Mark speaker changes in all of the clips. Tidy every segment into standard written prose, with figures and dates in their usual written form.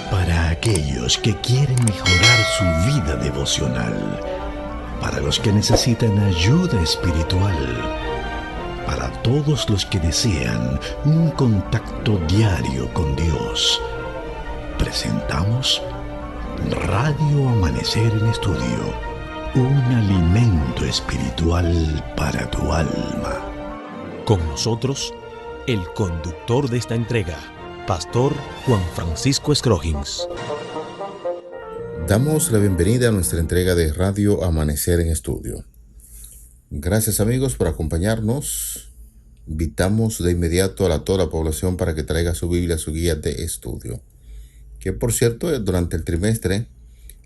Speaker 1: Para aquellos que quieren mejorar su vida devocional, para los que necesitan ayuda espiritual, para todos los que desean un contacto diario con Dios, presentamos Radio Amanecer en Estudio, un alimento espiritual para tu alma.
Speaker 2: Con nosotros, el conductor de esta entrega, Pastor Juan Francisco Scroggins.
Speaker 3: Damos la bienvenida a nuestra entrega de Radio Amanecer en Estudio. Gracias amigos por acompañarnos. Invitamos de inmediato a toda la población para que traiga su Biblia, su guía de estudio. Que por cierto, durante el trimestre,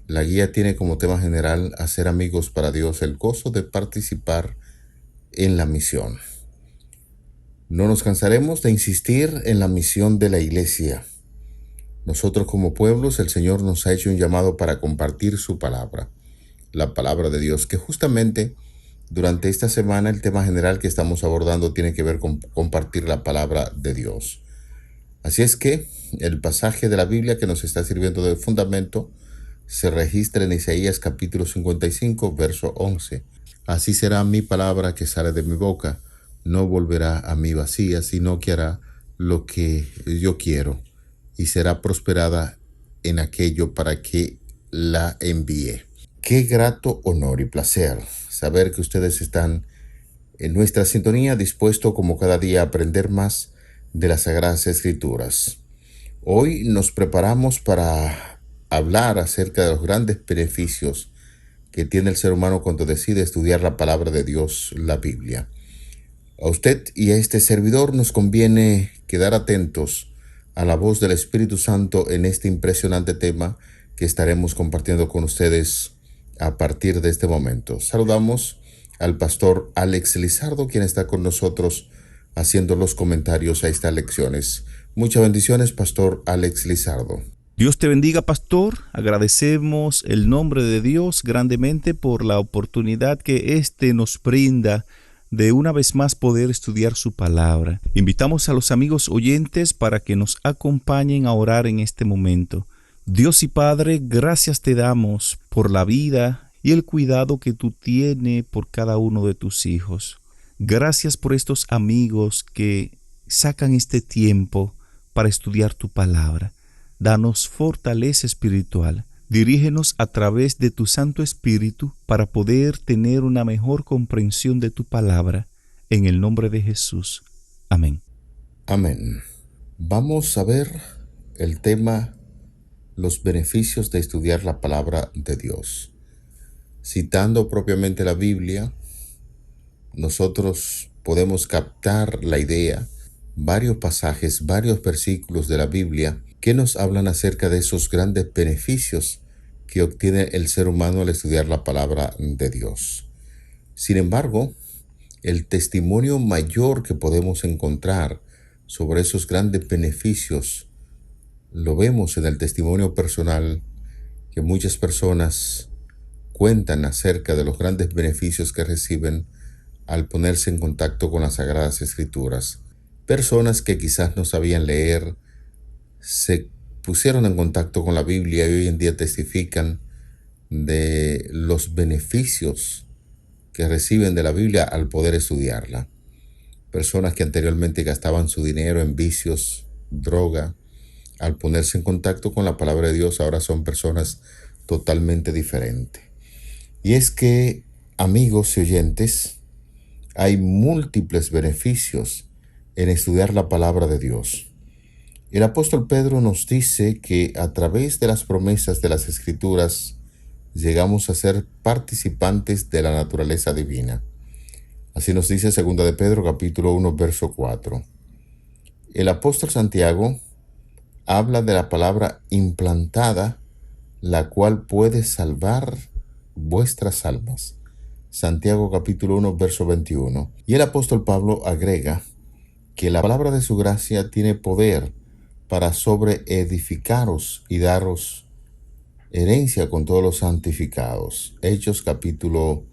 Speaker 3: la guía tiene como tema general hacer amigos para Dios, el gozo de participar en la misión. No nos cansaremos de insistir en la misión de la iglesia. Nosotros como pueblos, el Señor nos ha hecho un llamado para compartir su palabra, la palabra de Dios, que justamente durante esta semana el tema general que estamos abordando tiene que ver con compartir la palabra de Dios. Así es que el pasaje de la Biblia que nos está sirviendo de fundamento se registra en Isaías capítulo 55, verso 11. Así será mi palabra que sale de mi boca. No volverá a mí vacía, sino que hará lo que yo quiero y será prosperada en aquello para que la envíe. Qué grato honor y placer saber que ustedes están en nuestra sintonía, dispuesto como cada día a aprender más de las Sagradas Escrituras. Hoy nos preparamos para hablar acerca de los grandes beneficios que tiene el ser humano cuando decide estudiar la palabra de Dios, la Biblia. A usted y a este servidor nos conviene quedar atentos a la voz del Espíritu Santo en este impresionante tema que estaremos compartiendo con ustedes a partir de este momento. Saludamos al pastor Alex Lizardo, quien está con nosotros haciendo los comentarios a estas lecciones. Muchas bendiciones, pastor Alex Lizardo.
Speaker 4: Dios te bendiga, pastor. Agradecemos el nombre de Dios grandemente por la oportunidad que nos brinda de una vez más poder estudiar su palabra. Invitamos a los amigos oyentes para que nos acompañen a orar en este momento. Dios y Padre, gracias te damos por la vida y el cuidado que tú tienes por cada uno de tus hijos. Gracias por estos amigos que sacan este tiempo para estudiar tu palabra. Danos fortaleza espiritual. Dirígenos a través de tu Santo Espíritu para poder tener una mejor comprensión de tu palabra. En el nombre de Jesús. Amén.
Speaker 3: Amén. Vamos a ver el tema, los beneficios de estudiar la palabra de Dios. Citando propiamente la Biblia, nosotros podemos captar la idea, varios pasajes, varios versículos de la Biblia que nos hablan acerca de esos grandes beneficios que obtiene el ser humano al estudiar la palabra de Dios. Sin embargo, el testimonio mayor que podemos encontrar sobre esos grandes beneficios lo vemos en el testimonio personal que muchas personas cuentan acerca de los grandes beneficios que reciben al ponerse en contacto con las Sagradas Escrituras. Personas que quizás no sabían leer, se pusieron en contacto con la Biblia y hoy en día testifican de los beneficios que reciben de la Biblia al poder estudiarla. Personas que anteriormente gastaban su dinero en vicios, droga, al ponerse en contacto con la palabra de Dios ahora son personas totalmente diferentes. Y es que, amigos y oyentes, hay múltiples beneficios en estudiar la palabra de Dios. El apóstol Pedro nos dice que a través de las promesas de las Escrituras llegamos a ser participantes de la naturaleza divina. Así nos dice 2 de Pedro capítulo 1 verso 4. El apóstol Santiago habla de la palabra implantada, la cual puede salvar vuestras almas. Santiago capítulo 1 verso 21. Y el apóstol Pablo agrega que la palabra de su gracia tiene poder para sobreedificaros y daros herencia con todos los santificados. Hechos capítulo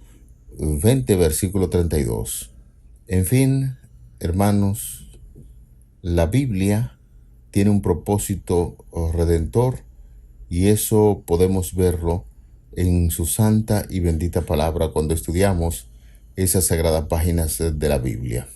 Speaker 3: 20, versículo 32. En fin, hermanos, la Biblia tiene un propósito propósito redentor, y eso podemos verlo en su santa y bendita palabra cuando estudiamos esas sagradas páginas de la Biblia.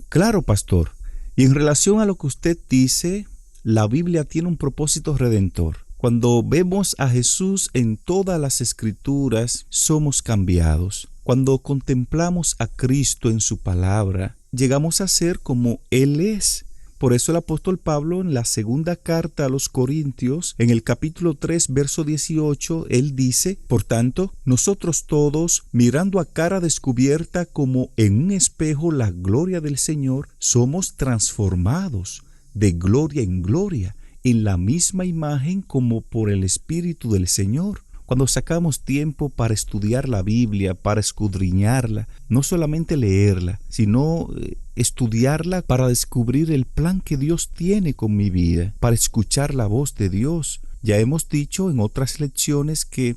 Speaker 4: Claro, pastor. Y en relación a lo que usted dice, la Biblia tiene un propósito redentor. Cuando vemos a Jesús en todas las Escrituras, somos cambiados. Cuando contemplamos a Cristo en su palabra, llegamos a ser como Él es. Por eso el apóstol Pablo en la segunda carta a los Corintios, en el capítulo 3, verso 18, él dice: por tanto, nosotros todos, mirando a cara descubierta como en un espejo la gloria del Señor, somos transformados de gloria en gloria, en la misma imagen como por el Espíritu del Señor. Cuando sacamos tiempo para estudiar la Biblia, para escudriñarla, no solamente leerla, sino estudiarla para descubrir el plan que Dios tiene con mi vida, para escuchar la voz de Dios. Ya hemos dicho en otras lecciones que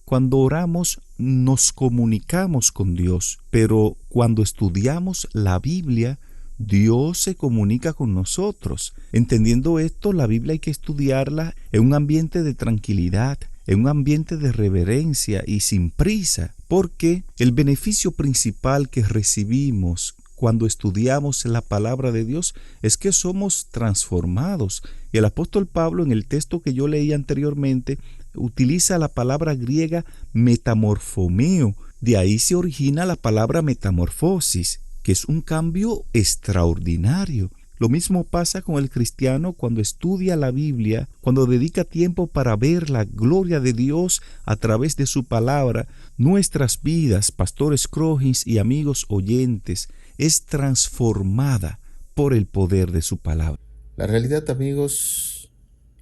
Speaker 4: cuando oramos nos comunicamos con Dios, pero cuando estudiamos la Biblia, Dios se comunica con nosotros. Entendiendo esto, la Biblia hay que estudiarla en un ambiente de tranquilidad, en un ambiente de reverencia y sin prisa, porque el beneficio principal que recibimos cuando estudiamos la palabra de Dios es que somos transformados. Y el apóstol Pablo, en el texto que yo leí anteriormente, utiliza la palabra griega metamorfomeo. De ahí se origina la palabra metamorfosis, que es un cambio extraordinario. Lo mismo pasa con el cristiano cuando estudia la Biblia, cuando dedica tiempo para ver la gloria de Dios a través de su palabra. Nuestras vidas, pastores Crojins y amigos oyentes, es transformada por el poder de su palabra.
Speaker 3: La realidad, amigos,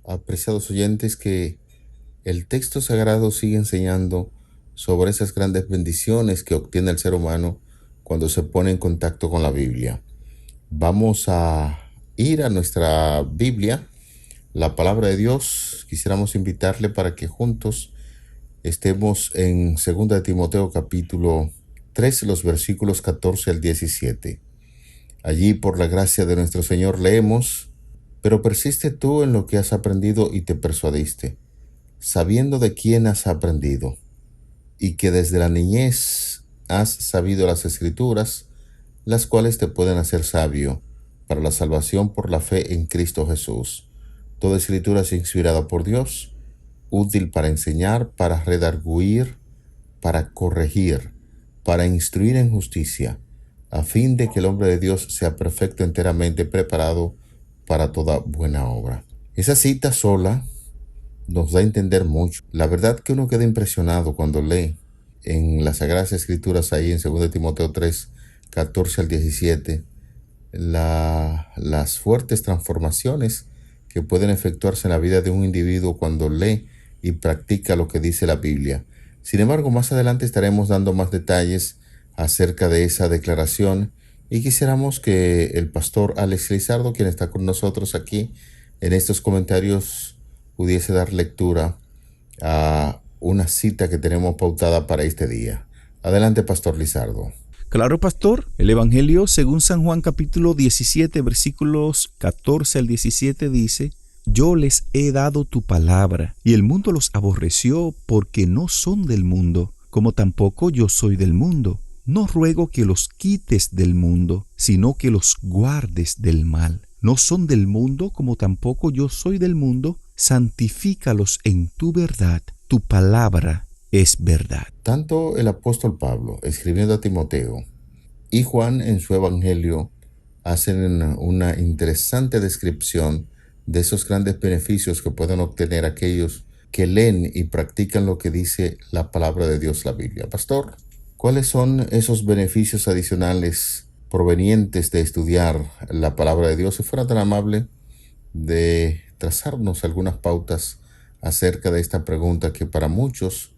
Speaker 3: apreciados oyentes, que el texto sagrado sigue enseñando sobre esas grandes bendiciones que obtiene el ser humano cuando se pone en contacto con la Biblia. Vamos a ir a nuestra Biblia, la palabra de Dios. Quisiéramos invitarle para que juntos estemos en 2 de Timoteo capítulo 3, los versículos 14 al 17. Allí, por la gracia de nuestro Señor, leemos: pero persiste tú en lo que has aprendido y te persuadiste, sabiendo de quién has aprendido, y que desde la niñez has sabido las Escrituras, las cuales te pueden hacer sabio para la salvación por la fe en Cristo Jesús. Toda Escritura es inspirada por Dios, útil para enseñar, para redarguir, para corregir, para instruir en justicia, a fin de que el hombre de Dios sea perfecto, enteramente preparado para toda buena obra. Esa cita sola nos da a entender mucho. La verdad que uno queda impresionado cuando lee en las Sagradas Escrituras, ahí en 2 de Timoteo 3, 14 al 17, las fuertes transformaciones que pueden efectuarse en la vida de un individuo cuando lee y practica lo que dice la Biblia. Sin embargo, más adelante estaremos dando más detalles acerca de esa declaración, y quisiéramos que el pastor Alex Lizardo, quien está con nosotros aquí en estos comentarios, pudiese dar lectura a una cita que tenemos pautada para este día. Adelante, pastor Lizardo.
Speaker 4: Claro, pastor. El Evangelio según San Juan capítulo 17, versículos 14 al 17 dice: yo les he dado tu palabra, y el mundo los aborreció porque no son del mundo, como tampoco yo soy del mundo. No ruego que los quites del mundo, sino que los guardes del mal. No son del mundo, como tampoco yo soy del mundo. Santifícalos en tu verdad. Tu palabra es verdad.
Speaker 3: Tanto el apóstol Pablo, escribiendo a Timoteo, y Juan en su Evangelio hacen una interesante descripción de esos grandes beneficios que pueden obtener aquellos que leen y practican lo que dice la palabra de Dios, la Biblia. Pastor, ¿cuáles son esos beneficios adicionales provenientes de estudiar la palabra de Dios? Si fuera tan amable de trazarnos algunas pautas acerca de esta pregunta que para muchos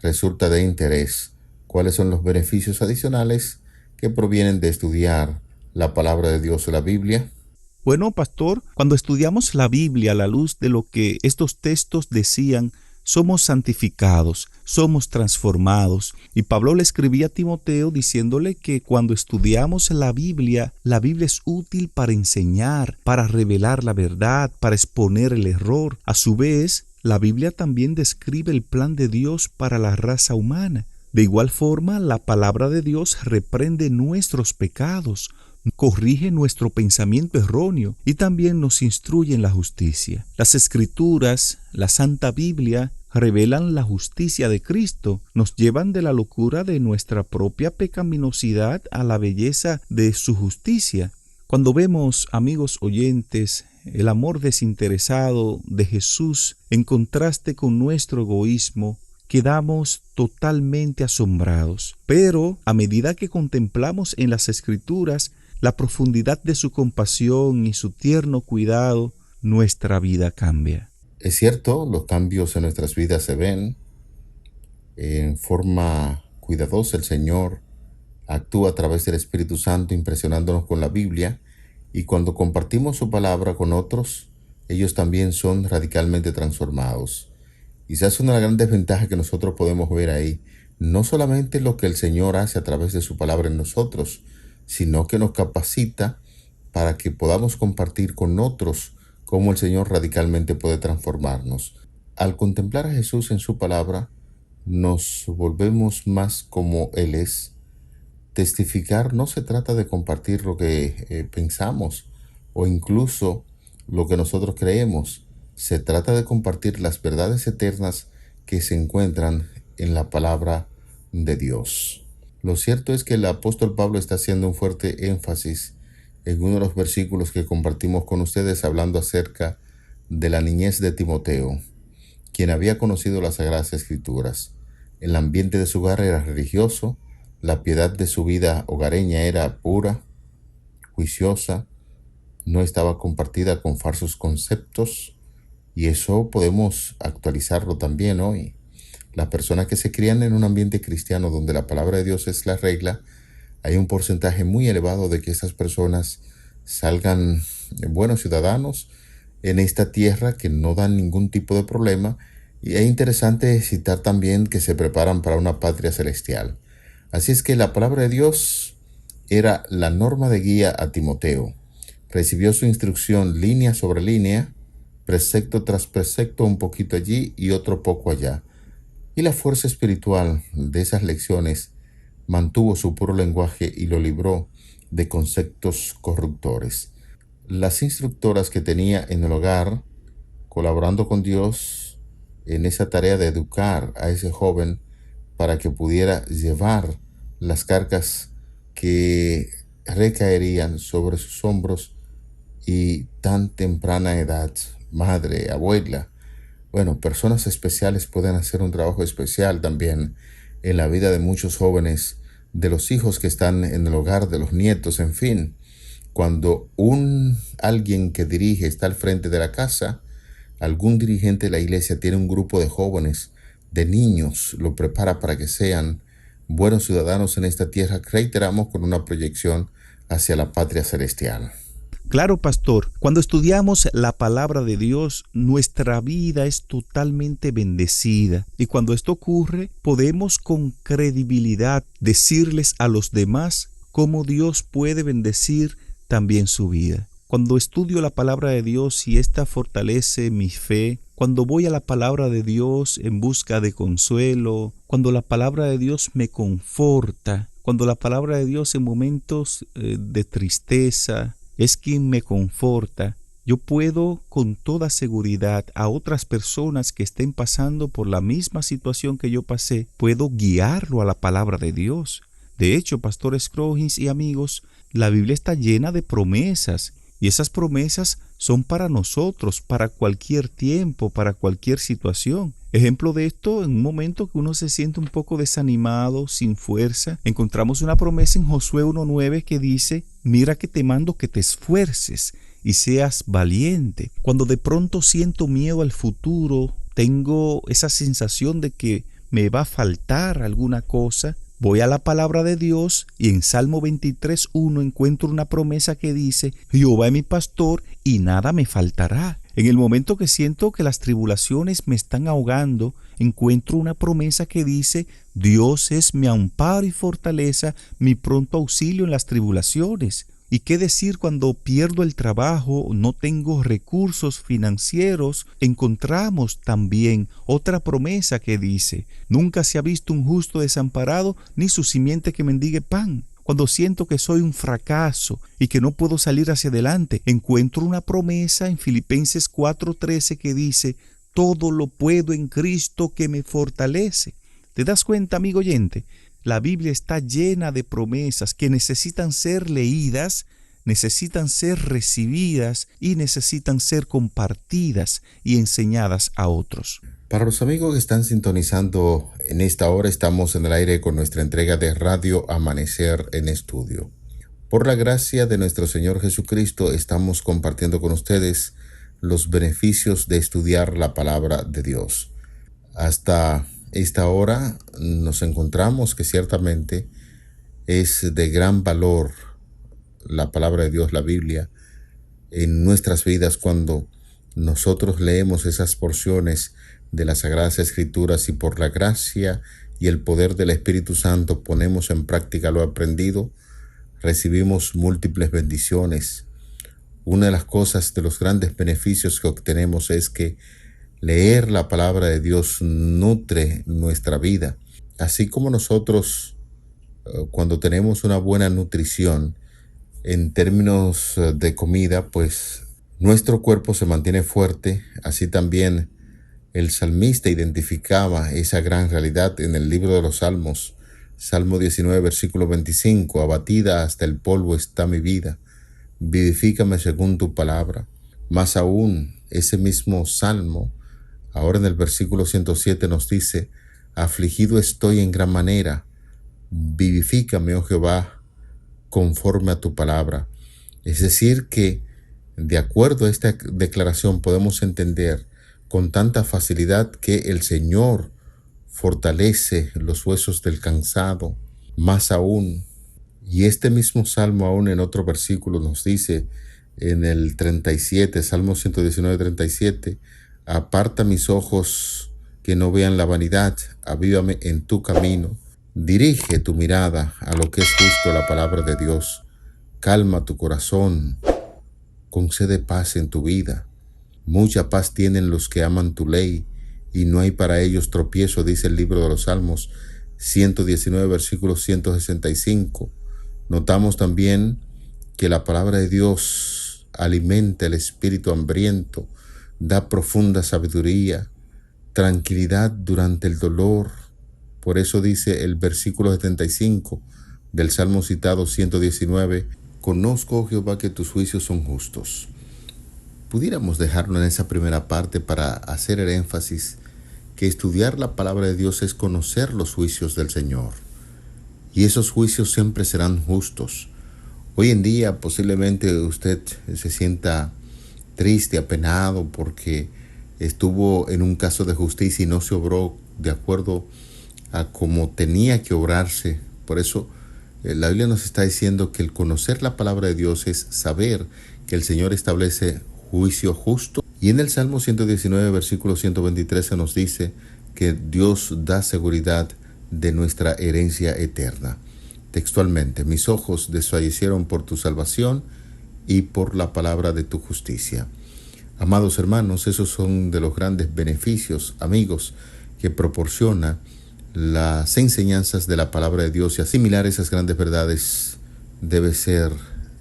Speaker 3: resulta de interés. ¿Cuáles son los beneficios adicionales que provienen de estudiar la palabra de Dios, la Biblia?
Speaker 4: Bueno, pastor, cuando estudiamos la Biblia a la luz de lo que estos textos decían somos santificados, somos transformados. Y Pablo le escribía a Timoteo diciéndole que cuando estudiamos la Biblia es útil para enseñar, para revelar la verdad, para exponer el error. A su vez, la Biblia también describe el plan de Dios para la raza humana. De igual forma, la palabra de Dios reprende nuestros pecados, corrige nuestro pensamiento erróneo y también nos instruye en la justicia. Las Escrituras, la Santa Biblia, revelan la justicia de Cristo, nos llevan de la locura de nuestra propia pecaminosidad a la belleza de su justicia. Cuando vemos, amigos oyentes, el amor desinteresado de Jesús en contraste con nuestro egoísmo, quedamos totalmente asombrados. Pero a medida que contemplamos en las Escrituras la profundidad de su compasión y su tierno cuidado, nuestra vida cambia.
Speaker 3: Es cierto, los cambios en nuestras vidas se ven. En forma cuidadosa el Señor actúa a través del Espíritu Santo impresionándonos con la Biblia, y cuando compartimos su palabra con otros, ellos también son radicalmente transformados. Quizás una de las grandes ventajas que nosotros podemos ver ahí, no solamente lo que el Señor hace a través de su palabra en nosotros, sino que nos capacita para que podamos compartir con otros cómo el Señor radicalmente puede transformarnos. Al contemplar a Jesús en su palabra, nos volvemos más como Él es. Testificar no se trata de compartir lo que pensamos o incluso lo que nosotros creemos. Se trata de compartir las verdades eternas que se encuentran en la palabra de Dios. Lo cierto es que el apóstol Pablo está haciendo un fuerte énfasis en uno de los versículos que compartimos con ustedes, hablando acerca de la niñez de Timoteo, quien había conocido las Sagradas Escrituras. El ambiente de su hogar era religioso, la piedad de su vida hogareña era pura, juiciosa, no estaba compartida con falsos conceptos, y eso podemos actualizarlo también hoy. Las personas que se crían en un ambiente cristiano donde la palabra de Dios es la regla, hay un porcentaje muy elevado de que esas personas salgan buenos ciudadanos en esta tierra, que no dan ningún tipo de problema. Y es interesante citar también que se preparan para una patria celestial. Así es que la palabra de Dios era la norma de guía a Timoteo. Recibió su instrucción línea sobre línea, precepto tras precepto, un poquito allí y otro poco allá. Y la fuerza espiritual de esas lecciones mantuvo su puro lenguaje y lo libró de conceptos corruptores. Las instructoras que tenía en el hogar, colaborando con Dios en esa tarea de educar a ese joven para que pudiera llevar las cargas que recaerían sobre sus hombros y tan temprana edad, madre, abuela. Bueno, personas especiales pueden hacer un trabajo especial también en la vida de muchos jóvenes, de los hijos que están en el hogar, de los nietos, en fin. Cuando alguien que dirige está al frente de la casa, algún dirigente de la iglesia tiene un grupo de jóvenes, de niños, lo prepara para que sean buenos ciudadanos en esta tierra, reiteramos, con una proyección hacia la patria celestial.
Speaker 4: Claro, pastor, cuando estudiamos la palabra de Dios, nuestra vida es totalmente bendecida. Y cuando esto ocurre, podemos con credibilidad decirles a los demás cómo Dios puede bendecir también su vida. Cuando estudio la palabra de Dios y ésta fortalece mi fe, cuando voy a la palabra de Dios en busca de consuelo, cuando la palabra de Dios me conforta, cuando la palabra de Dios en momentos de tristeza es quien me conforta, yo puedo con toda seguridad a otras personas que estén pasando por la misma situación que yo pasé, puedo guiarlo a la palabra de Dios. De hecho, pastores Scroggins y amigos, la Biblia está llena de promesas, y esas promesas son para nosotros, para cualquier tiempo, para cualquier situación. Ejemplo de esto, en un momento que uno se siente un poco desanimado, sin fuerza, encontramos una promesa en Josué 1:9 que dice: mira que te mando que te esfuerces y seas valiente. Cuando de pronto siento miedo al futuro, tengo esa sensación de que me va a faltar alguna cosa, voy a la palabra de Dios y en Salmo 23:1 encuentro una promesa que dice: Jehová es mi pastor y nada me faltará. En el momento que siento que las tribulaciones me están ahogando, encuentro una promesa que dice: Dios es mi amparo y fortaleza, mi pronto auxilio en las tribulaciones. ¿Y qué decir cuando pierdo el trabajo, no tengo recursos financieros? Encontramos también otra promesa que dice: nunca se ha visto un justo desamparado, ni su simiente que mendigue pan. Cuando siento que soy un fracaso y que no puedo salir hacia adelante, encuentro una promesa en Filipenses 4:13 que dice: todo lo puedo en Cristo que me fortalece. ¿Te das cuenta, amigo oyente? La Biblia está llena de promesas que necesitan ser leídas, necesitan ser recibidas y necesitan ser compartidas y enseñadas a otros.
Speaker 3: Para los amigos que están sintonizando en esta hora, estamos en el aire con nuestra entrega de Radio Amanecer en Estudio. Por la gracia de nuestro Señor Jesucristo, estamos compartiendo con ustedes los beneficios de estudiar la palabra de Dios. Hasta esta hora nos encontramos que ciertamente es de gran valor la palabra de Dios, la Biblia, en nuestras vidas cuando nosotros leemos esas porciones de las Sagradas Escrituras y por la gracia y el poder del Espíritu Santo ponemos en práctica lo aprendido, recibimos múltiples bendiciones. Una de las cosas, de los grandes beneficios que obtenemos es que leer la palabra de Dios nutre nuestra vida. Así como nosotros, cuando tenemos una buena nutrición en términos de comida, pues nuestro cuerpo se mantiene fuerte. Así también el salmista identificaba esa gran realidad en el libro de los Salmos. Salmo 19, versículo 25. Abatida hasta el polvo está mi vida. Vivifícame según tu palabra. Más aún, ese mismo salmo, ahora en el versículo 107 nos dice: afligido estoy en gran manera, vivifícame, oh Jehová, conforme a tu palabra. Es decir que, de acuerdo a esta declaración, podemos entender con tanta facilidad que el Señor fortalece los huesos del cansado. Más aún, y este mismo salmo aún en otro versículo nos dice, en el 37, Salmo 119, 37, aparta mis ojos que no vean la vanidad, avívame en tu camino, dirige tu mirada a lo que es justo, la palabra de Dios, calma tu corazón, concede paz en tu vida. Mucha paz tienen los que aman tu ley, y no hay para ellos tropiezo, dice el libro de los Salmos 119, versículo 165. Notamos también que la palabra de Dios alimenta el espíritu hambriento, da profunda sabiduría, tranquilidad durante el dolor. Por eso dice el versículo 75 del Salmo citado 119, conozco, oh Jehová, que tus juicios son justos. Pudiéramos dejarlo en esa primera parte para hacer el énfasis que estudiar la palabra de Dios es conocer los juicios del Señor. Y esos juicios siempre serán justos. Hoy en día posiblemente usted se sienta triste, apenado, porque estuvo en un caso de justicia y no se obró de acuerdo a como tenía que obrarse. Por eso la Biblia nos está diciendo que el conocer la palabra de Dios es saber que el Señor establece juicio justo. Y en el Salmo 119, versículo 123 se nos dice que Dios da seguridad de nuestra herencia eterna. Textualmente, mis ojos desfallecieron por tu salvación y por la palabra de tu justicia. Amados hermanos, esos son de los grandes beneficios, amigos, que proporciona las enseñanzas de la palabra de Dios, y asimilar esas grandes verdades debe ser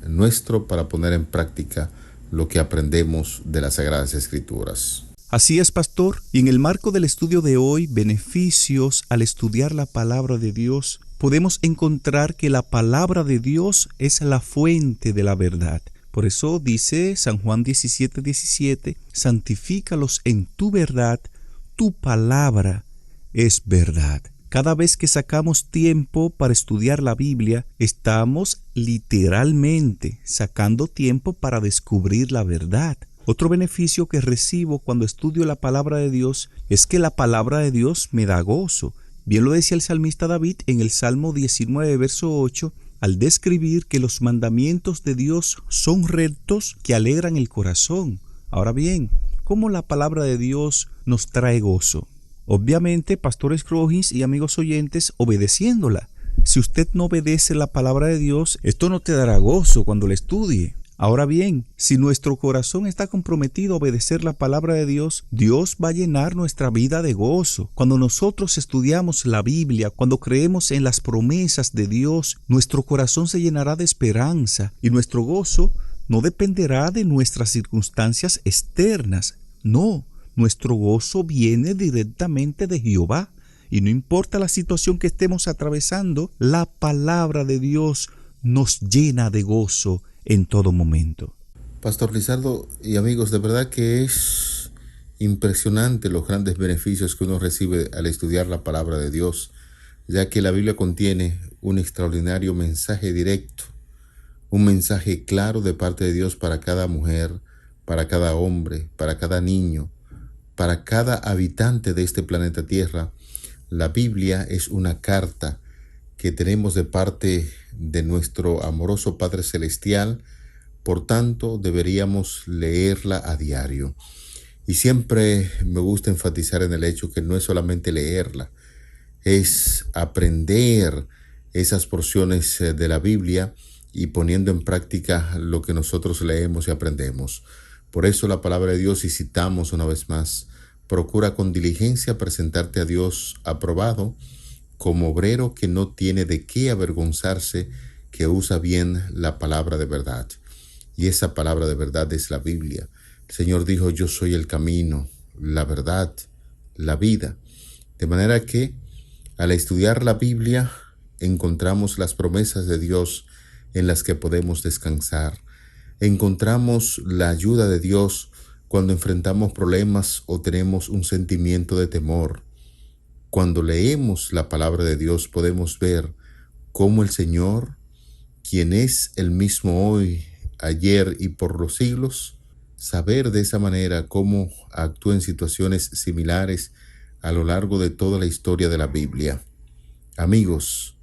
Speaker 3: nuestro para poner en práctica lo que aprendemos de las Sagradas Escrituras.
Speaker 4: Así es, pastor, y en el marco del estudio de hoy, beneficios al estudiar la palabra de Dios, podemos encontrar que la palabra de Dios es la fuente de la verdad. Por eso dice San Juan 17:17, santifícalos en tu verdad, tu palabra es verdad. Cada vez que sacamos tiempo para estudiar la Biblia, estamos literalmente sacando tiempo para descubrir la verdad. Otro beneficio que recibo cuando estudio la palabra de Dios es que la palabra de Dios me da gozo. Bien lo decía el salmista David en el Salmo 19, verso 8, al describir que los mandamientos de Dios son rectos que alegran el corazón. Ahora bien, cómo la palabra de Dios nos trae gozo. Obviamente, pastores Crojins y amigos oyentes, obedeciéndola. Si usted no obedece la palabra de Dios, esto no te dará gozo cuando la estudie. Ahora bien, si nuestro corazón está comprometido a obedecer la palabra de Dios, Dios va a llenar nuestra vida de gozo. Cuando nosotros estudiamos la Biblia, cuando creemos en las promesas de Dios, nuestro corazón se llenará de esperanza y nuestro gozo no dependerá de nuestras circunstancias externas. No, nuestro gozo viene directamente de Jehová. Y no importa la situación que estemos atravesando, la palabra de Dios nos llena de gozo en todo momento.
Speaker 3: Pastor Lizardo y amigos, de verdad que es impresionante los grandes beneficios que uno recibe al estudiar la palabra de Dios, ya que la Biblia contiene un extraordinario mensaje directo, un mensaje claro de parte de Dios para cada mujer, para cada hombre, para cada niño, para cada habitante de este planeta Tierra. La Biblia es una carta que tenemos de parte de nuestro amoroso Padre Celestial, por tanto deberíamos leerla a diario. Y siempre me gusta enfatizar en el hecho que no es solamente leerla, es aprender esas porciones de la Biblia y poniendo en práctica lo que nosotros leemos y aprendemos. Por eso la palabra de Dios, y citamos una vez más, procura con diligencia presentarte a Dios aprobado, como obrero que no tiene de qué avergonzarse, que usa bien la palabra de verdad. Y esa palabra de verdad es la Biblia. El Señor dijo, yo soy el camino, la verdad, la vida. De manera que al estudiar la Biblia encontramos las promesas de Dios en las que podemos descansar. Encontramos la ayuda de Dios cuando enfrentamos problemas o tenemos un sentimiento de temor. Cuando leemos la palabra de Dios podemos ver cómo el Señor, quien es el mismo hoy, ayer y por los siglos, saber de esa manera cómo actúa en situaciones similares a lo largo de toda la historia de la Biblia. Amigos,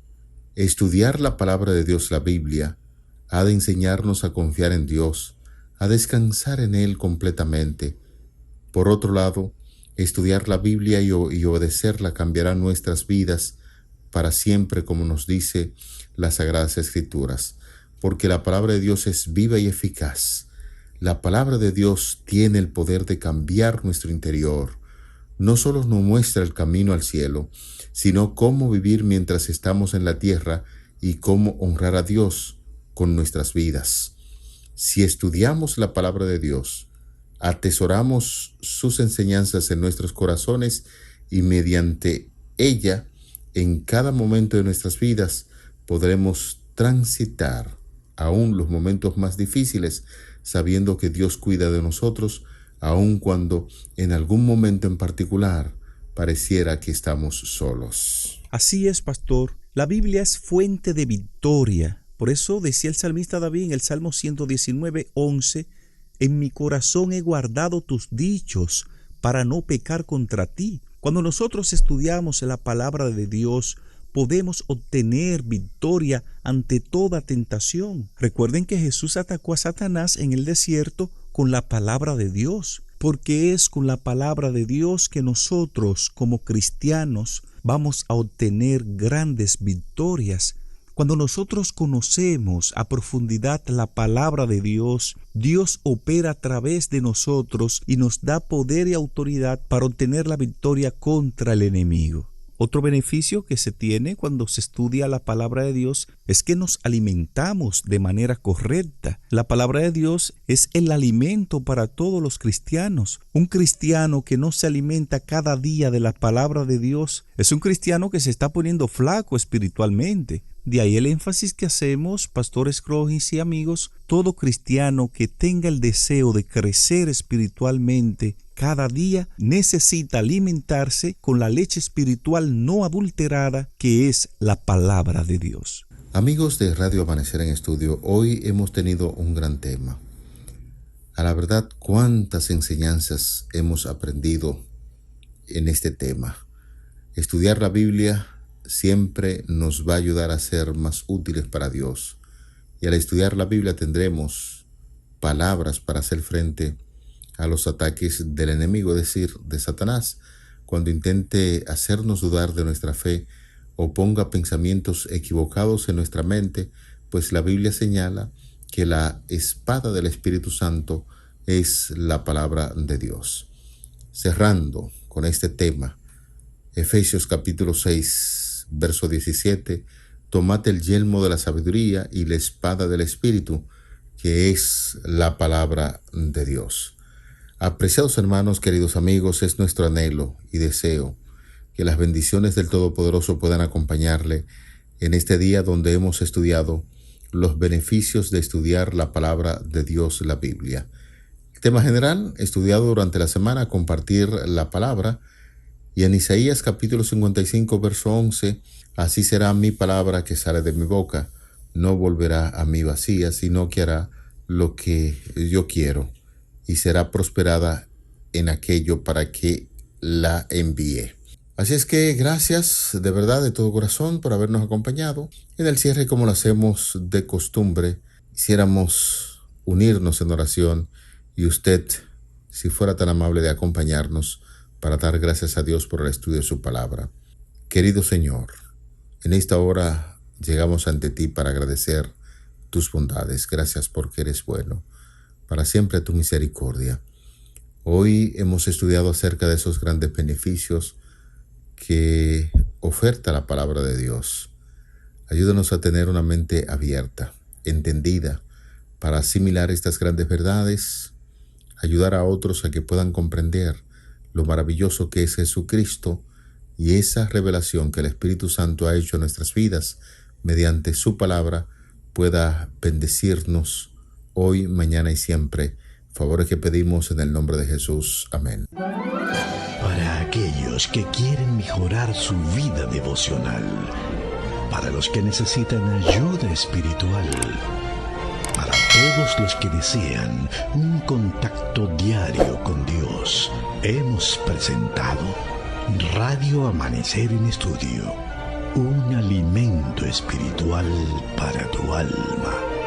Speaker 3: estudiar la palabra de Dios, la Biblia, ha de enseñarnos a confiar en Dios, a descansar en Él completamente. Por otro lado, estudiar la Biblia y obedecerla cambiará nuestras vidas para siempre, como nos dice las Sagradas Escrituras, porque la palabra de Dios es viva y eficaz. La palabra de Dios tiene el poder de cambiar nuestro interior. No solo nos muestra el camino al cielo, sino cómo vivir mientras estamos en la tierra y cómo honrar a Dios con nuestras vidas. Si estudiamos la palabra de Dios, atesoramos sus enseñanzas en nuestros corazones y mediante ella, en cada momento de nuestras vidas, podremos transitar aún los momentos más difíciles, sabiendo que Dios cuida de nosotros, aun cuando en algún momento en particular pareciera que estamos solos.
Speaker 4: Así es, pastor. La Biblia es fuente de victoria. Por eso decía el salmista David en el Salmo 119:11, en mi corazón he guardado tus dichos para no pecar contra ti. Cuando nosotros estudiamos la palabra de Dios, podemos obtener victoria ante toda tentación. Recuerden que Jesús atacó a Satanás en el desierto con la palabra de Dios, porque es con la palabra de Dios que nosotros, como cristianos, vamos a obtener grandes victorias. Cuando nosotros conocemos a profundidad la palabra de Dios, Dios opera a través de nosotros y nos da poder y autoridad para obtener la victoria contra el enemigo. Otro beneficio que se tiene cuando se estudia la palabra de Dios es que nos alimentamos de manera correcta. La palabra de Dios es el alimento para todos los cristianos. Un cristiano que no se alimenta cada día de la palabra de Dios es un cristiano que se está poniendo flaco espiritualmente. De ahí el énfasis que hacemos, pastores Crojins y amigos, todo cristiano que tenga el deseo de crecer espiritualmente cada día necesita alimentarse con la leche espiritual no adulterada que es la palabra de Dios.
Speaker 3: Amigos de Radio Amanecer en Estudio, hoy hemos tenido un gran tema. A la verdad, cuántas enseñanzas hemos aprendido en este tema. Estudiar la Biblia siempre nos va a ayudar a ser más útiles para Dios. Y al estudiar la Biblia tendremos palabras para hacer frente a los ataques del enemigo, es decir, de Satanás, cuando intente hacernos dudar de nuestra fe o ponga pensamientos equivocados en nuestra mente, pues la Biblia señala que la espada del Espíritu Santo es la palabra de Dios. Cerrando con este tema, Efesios capítulo 6, verso 17, tomad el yelmo de la sabiduría y la espada del Espíritu, que es la palabra de Dios. Apreciados hermanos, queridos amigos, es nuestro anhelo y deseo que las bendiciones del Todopoderoso puedan acompañarle en este día donde hemos estudiado los beneficios de estudiar la palabra de Dios, la Biblia. El tema general, estudiado durante la semana, compartir la palabra. Y en Isaías capítulo 55, verso 11, así será mi palabra que sale de mi boca. No volverá a mí vacía, sino que hará lo que yo quiero y será prosperada en aquello para que la envíe. Así es que gracias de verdad, de todo corazón, por habernos acompañado. En el cierre, como lo hacemos de costumbre, quisiéramos unirnos en oración y usted, si fuera tan amable de acompañarnos para dar gracias a Dios por el estudio de su palabra. Querido Señor, en esta hora llegamos ante ti para agradecer tus bondades. Gracias porque eres bueno. Para siempre tu misericordia. Hoy hemos estudiado acerca de esos grandes beneficios que oferta la palabra de Dios. Ayúdanos a tener una mente abierta, entendida, para asimilar estas grandes verdades, ayudar a otros a que puedan comprender lo maravilloso que es Jesucristo y esa revelación que el Espíritu Santo ha hecho en nuestras vidas mediante su palabra pueda bendecirnos hoy, mañana y siempre. Favores que pedimos en el nombre de Jesús. Amén.
Speaker 1: Para aquellos que quieren mejorar su vida devocional, para los que necesitan ayuda espiritual, para todos los que desean un contacto diario con Dios, hemos presentado Radio Amanecer en Estudio, un alimento espiritual para tu alma.